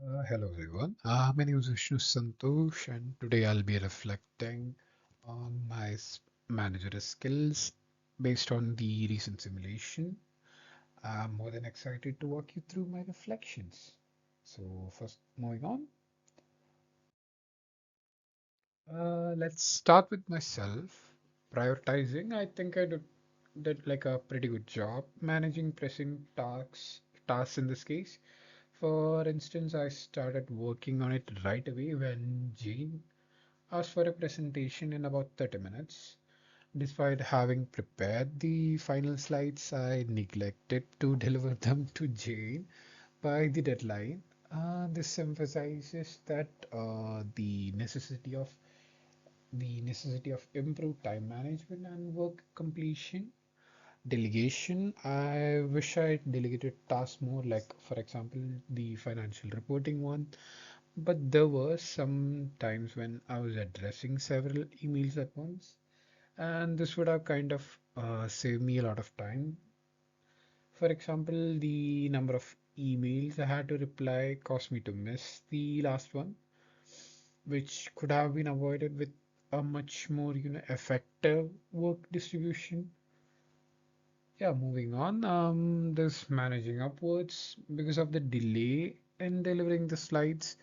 Hello everyone. My name is Vishnu Santhosh, and today I'll be reflecting on my managerial skills based on the recent simulation. I'm more than excited to walk you through my reflections. So, first, moving on, let's start with myself. Prioritizing, I think did like a pretty good job managing pressing tasks in this case. For instance, I started working on it right away when Jane asked for a presentation in about 30 minutes. Despite having prepared the final slides, I neglected to deliver them to Jane by the deadline. This emphasizes that the necessity of improved time management and work completion. Delegation, I wish I delegated tasks more, like, for example, the financial reporting one. But there were some times when I was addressing several emails at once, and this would have kind of saved me a lot of time. For example, the number of emails I had to reply caused me to miss the last one, which could have been avoided with a much more, effective work distribution. Yeah, moving on. This managing upwards because of the delay in delivering the slides.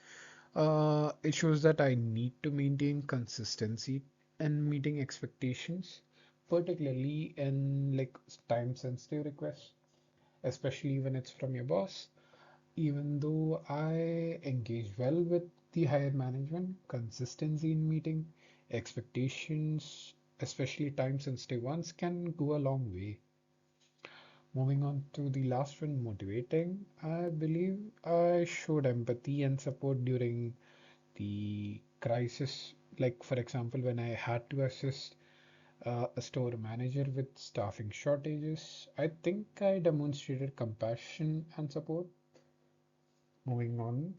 It shows that I need to maintain consistency and meeting expectations, particularly in like time-sensitive requests, especially when it's from your boss. Even though I engage well with the higher management, consistency in meeting expectations, especially time-sensitive ones, can go a long way. Moving on to the last one, motivating. I believe I showed empathy and support during the crisis. Like, for example, when I had to assist a store manager with staffing shortages, I think I demonstrated compassion and support. Moving on.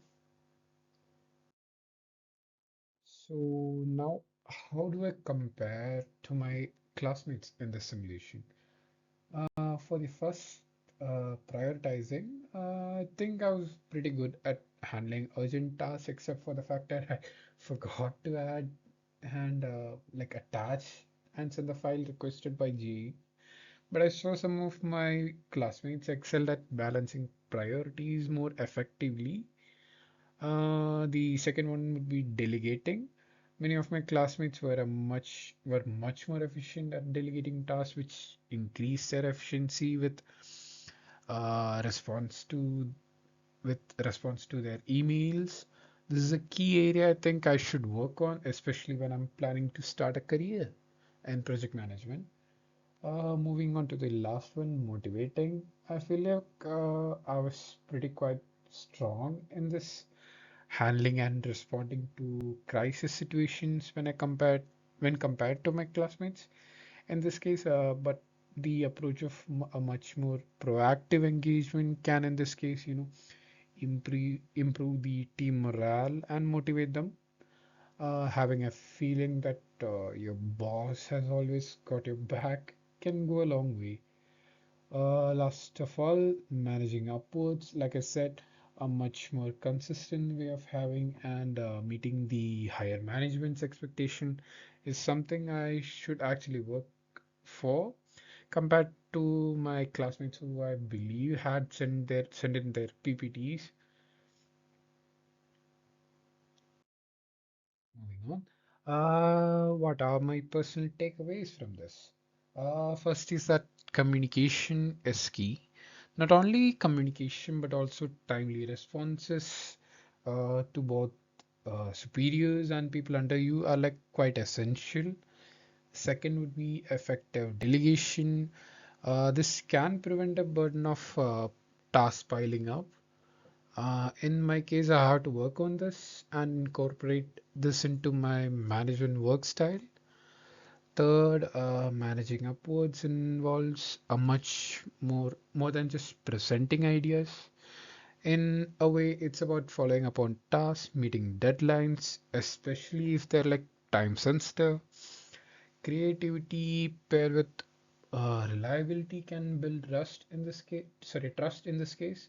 So, now how do I compare to my classmates in the simulation? For the first prioritizing, I think I was pretty good at handling urgent tasks, except for the fact that I forgot to add and like attach and send the file requested by GE. But I saw some of my classmates excelled at balancing priorities more effectively. The second one would be delegating. Many of my classmates were much more efficient at delegating tasks, which increased their efficiency uh, response to response to their emails. This is a key area I think I should work on, especially when I'm planning to start a career in project management. Moving on to the last one, motivating. I feel like I was pretty quite strong in this handling and responding to crisis situations when compared to my classmates in this case. But the approach of a much more proactive engagement can, in this case, improve the team morale and motivate them. Having a feeling that your boss has always got your back can go a long way. Last of all, managing upwards, like I said, a much more consistent way of having and meeting the higher management's expectation is something I should actually work for compared to my classmates who I believe had sent in their PPTs. Moving on. What are my personal takeaways from this? First is that communication is key. Not only communication, but also timely responses to both superiors and people under you are like quite essential. Second would be effective delegation. This can prevent a burden of tasks piling up. In my case, I have to work on this and incorporate this into my management work style. Third, managing upwards involves a much more than just presenting ideas. In a way, it's about following up on tasks, meeting deadlines, especially if they're like time sensitive. Creativity paired with reliability can build trust in this case.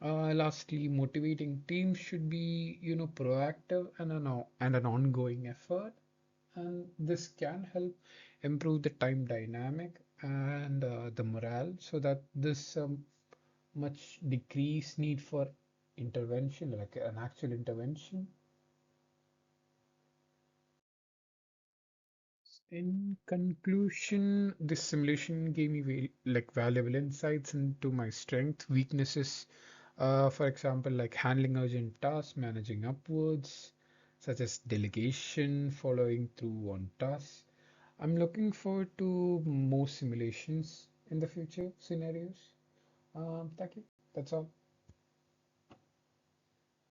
Lastly, motivating teams should be, proactive and an ongoing effort, and this can help improve the time dynamic and the morale, so that this much decrease need for intervention, like an actual intervention. In conclusion, this simulation gave me valuable insights into my strength, weaknesses. For example, like handling urgent tasks, managing upwards, such as delegation, following through on tasks. I'm looking forward to more simulations in the future scenarios. Thank you. That's all.